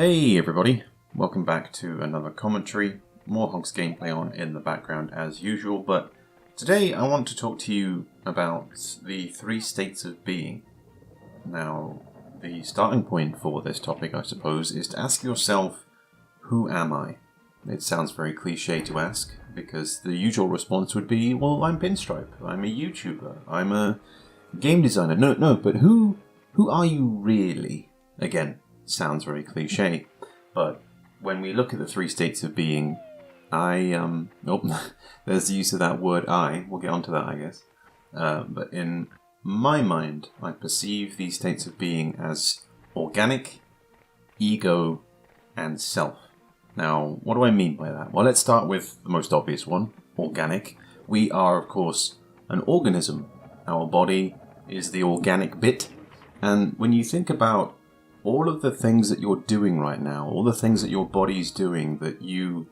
Hey everybody, welcome back to another commentary. More Hogs gameplay on in the background as usual, but today I want to talk to you about the three states of being. Now, the starting point for this topic, I suppose, is to ask yourself, who am I? It sounds very cliche to ask, because the usual response would be, well, I'm Pinstripe, I'm a YouTuber, I'm a game designer. No, but who are you really? Again, sounds very cliche, but when we look at the three states of being, there's the use of that word I, we'll get onto that I guess, but in my mind I perceive these states of being as organic, ego, and self. Now, what do I mean by that? Well, let's start with the most obvious one, organic. We are, of course, an organism. Our body is the organic bit, and when you think about all of the things that you're doing right now, all the things that your body's doing that you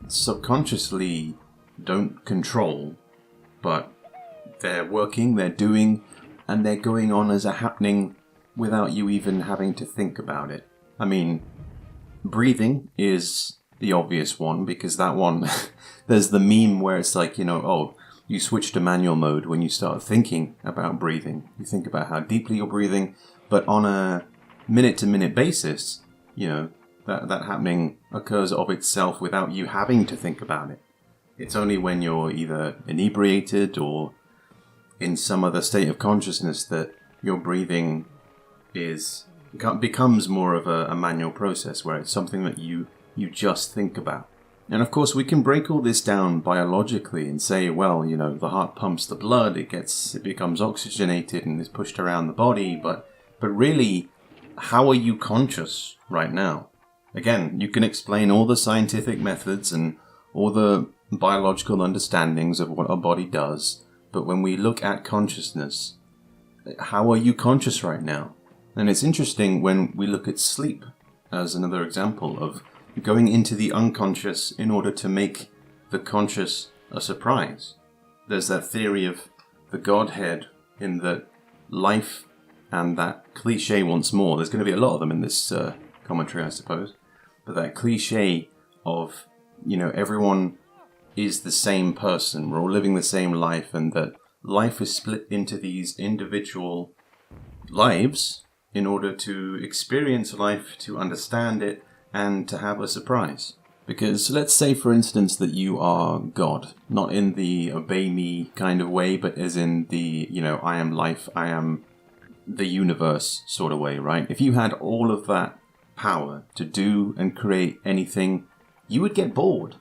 subconsciously don't control, but they're working, they're doing, and they're going on as a happening without you even having to think about it. I mean, breathing is the obvious one, because that one, there's the meme where it's like, you switch to manual mode when you start thinking about breathing. You think about how deeply you're breathing, but on a minute-to-minute basis, that happening occurs of itself without you having to think about it. It's only when you're either inebriated or in some other state of consciousness that your breathing becomes more of a manual process, where it's something that you just think about. And of course, we can break all this down biologically and say, well, the heart pumps the blood, it becomes oxygenated and is pushed around the body, but really, how are you conscious right now? Again, you can explain all the scientific methods and all the biological understandings of what our body does, but when we look at consciousness, how are you conscious right now? And it's interesting when we look at sleep as another example of going into the unconscious in order to make the conscious a surprise. There's that theory of the Godhead in that life, and that cliche once more, there's going to be a lot of them in this commentary, I suppose, but that cliche of, everyone is the same person, we're all living the same life, and that life is split into these individual lives in order to experience life, to understand it, and to have a surprise. Because let's say, for instance, that you are God, not in the obey me kind of way, but as in the, I am life, I am the universe sort of way, right? If you had all of that power to do and create anything, you would get bored,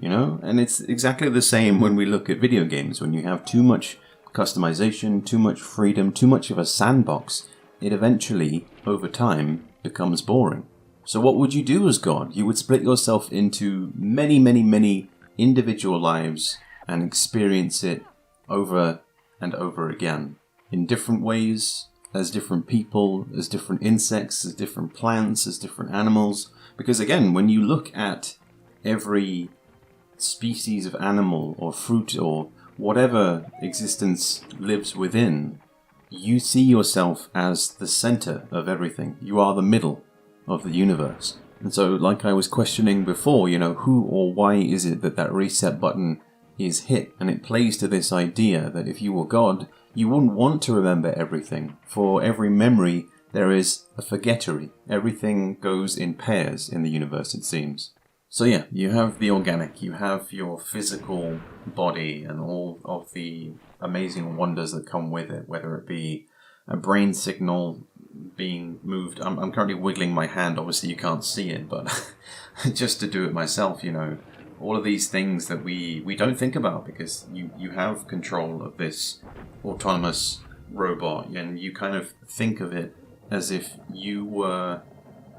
And it's exactly the same when we look at video games. When you have too much customization, too much freedom, too much of a sandbox, it eventually, over time, becomes boring. So what would you do as God? You would split yourself into many, many, many individual lives and experience it over and over again in different ways, as different people, as different insects, as different plants, as different animals. Because again, when you look at every species of animal or fruit or whatever existence lives within, you see yourself as the center of everything. You are the middle of the universe. And so, like I was questioning before, who or why is it that reset button is hit? And it plays to this idea that if you were God, you wouldn't want to remember everything. For every memory, there is a forgettery. Everything goes in pairs in the universe, it seems. So yeah, you have the organic, you have your physical body and all of the amazing wonders that come with it, whether it be a brain signal being moved. I'm currently wiggling my hand, obviously you can't see it, but just to do it myself, all of these things that we don't think about, because you have control of this autonomous robot, and you kind of think of it as if you were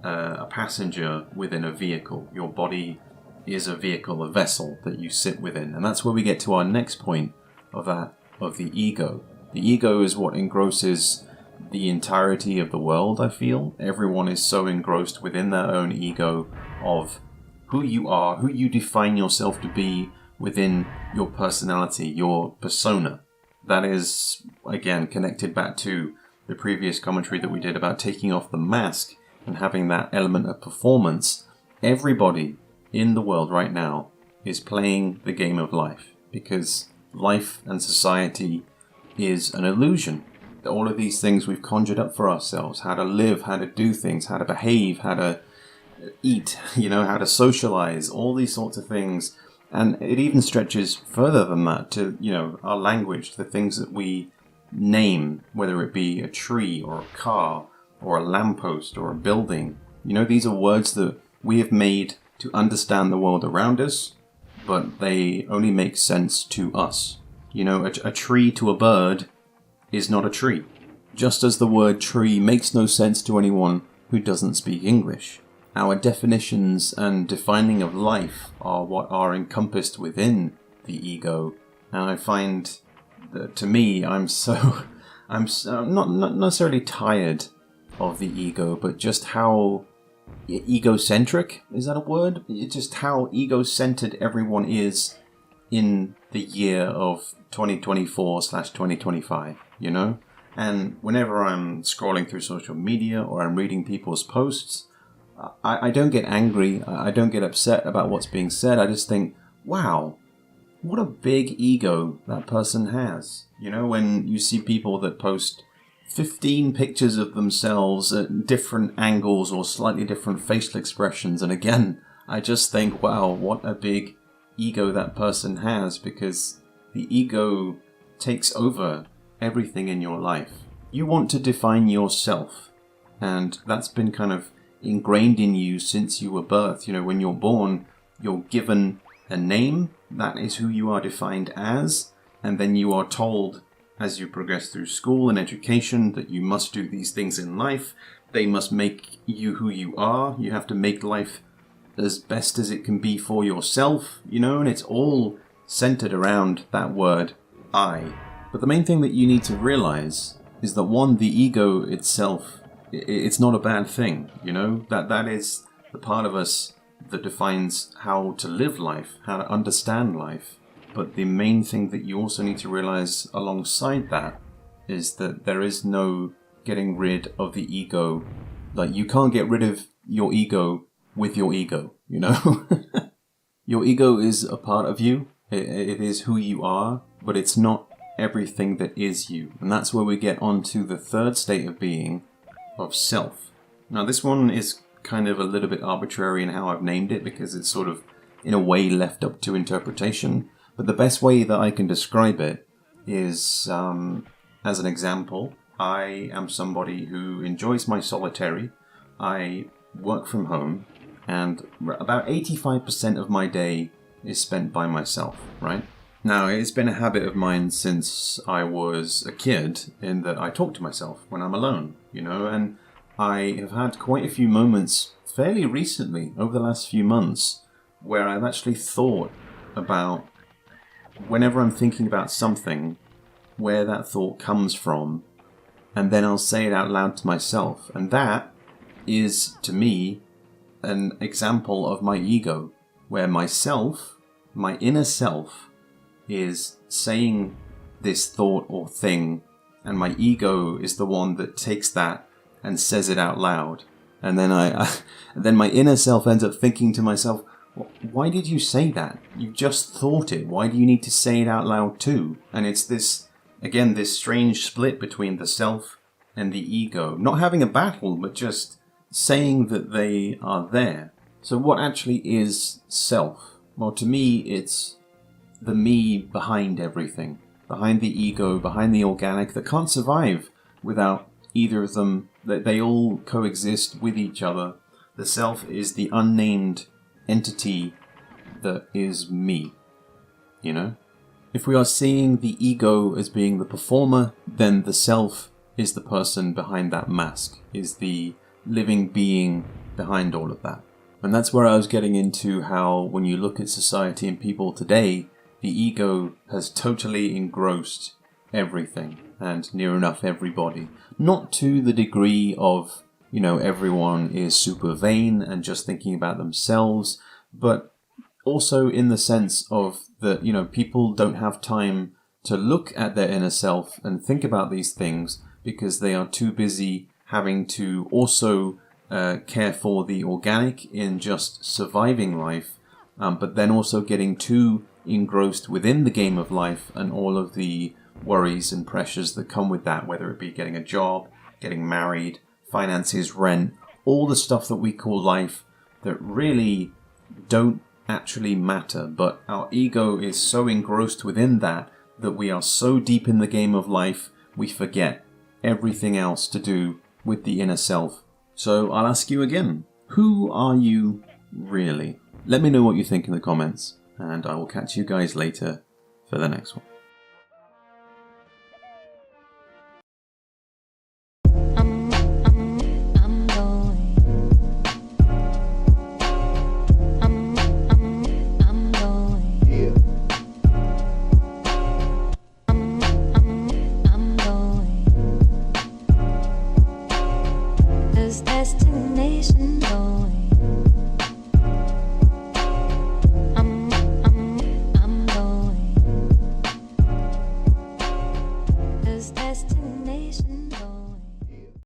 a passenger within a vehicle. Your body is a vehicle, a vessel that you sit within. And that's where we get to our next point of the ego. The ego is what engrosses the entirety of the world, I feel. Everyone is so engrossed within their own ego of who you are, who you define yourself to be within your personality, your persona. That is, again, connected back to the previous commentary that we did about taking off the mask and having that element of performance, everybody in the world right now is playing the game of life, because life and society is an illusion. All of these things we've conjured up for ourselves, how to live, how to do things, how to behave, how to eat, how to socialize, all these sorts of things. And it even stretches further than that to, our language, the things that we name, whether it be a tree or a car or a lamppost or a building. These are words that we have made to understand the world around us, but they only make sense to us. A tree to a bird is not a tree, just as the word tree makes no sense to anyone who doesn't speak English. Our definitions and defining of life are what are encompassed within the ego, and I find that, to me, I'm not necessarily tired of the ego, but just how egocentric, is that a word? Just how ego-centered everyone is in the year of 2024/2025, And whenever I'm scrolling through social media or I'm reading people's posts, I don't get angry, I don't get upset about what's being said. I just think, wow, what a big ego that person has. When you see people that post 15 pictures of themselves at different angles or slightly different facial expressions, and again, I just think, wow, what a big ego that person has, because the ego takes over everything in your life. You want to define yourself, and that's been kind of ingrained in you since you were birthed. When you're born, you're given a name, that is who you are defined as, and then you are told as you progress through school and education that you must do these things in life. They must make you who you are. You have to make life as best as it can be for yourself, and it's all centered around that word, I. But the main thing that you need to realize is that, one, the ego itself, it's not a bad thing, that is the part of us that defines how to live life, how to understand life. But the main thing that you also need to realize alongside that is that there is no getting rid of the ego. Like, you can't get rid of your ego with your ego, Your ego is a part of you. It is who you are, but it's not everything that is you. And that's where we get on to the third state of being, of self. Now, this one is kind of a little bit arbitrary in how I've named it, because it's sort of, in a way, left up to interpretation. But the best way that I can describe it is, as an example, I am somebody who enjoys my solitary. I work from home, and about 85% of my day is spent by myself, right? Now, it's been a habit of mine since I was a kid, in that I talk to myself when I'm alone, and I have had quite a few moments fairly recently, over the last few months, where I've actually thought about, whenever I'm thinking about something, where that thought comes from, and then I'll say it out loud to myself. And that is, to me, an example of my ego, where myself, my inner self, is saying this thought or thing, and my ego is the one that takes that and says it out loud. And then then my inner self ends up thinking to myself, why did you say that? You just thought it. Why do you need to say it out loud too? And it's this, again, this strange split between the self and the ego. Not having a battle, but just saying that they are there. So what actually is self? Well, to me, it's the me behind everything. Behind the ego, behind the organic, that can't survive without either of them. That they all coexist with each other. The self is the unnamed entity that is me, If we are seeing the ego as being the performer, then the self is the person behind that mask, is the living being behind all of that. And that's where I was getting into how, when you look at society and people today, the ego has totally engrossed everything and near enough everybody. Not to the degree of, everyone is super vain and just thinking about themselves, but also in the sense of that, people don't have time to look at their inner self and think about these things because they are too busy having to also care for the organic in just surviving life, but then also getting too engrossed within the game of life and all of the worries and pressures that come with that, whether it be getting a job, getting married, finances, rent, all the stuff that we call life that really don't actually matter, but our ego is so engrossed within that we are so deep in the game of life we forget everything else to do with the inner self. So I'll ask you again, who are you really? Let me know what you think in the comments, and I will catch you guys later for the next one. Destination going. I'm going. There's destination.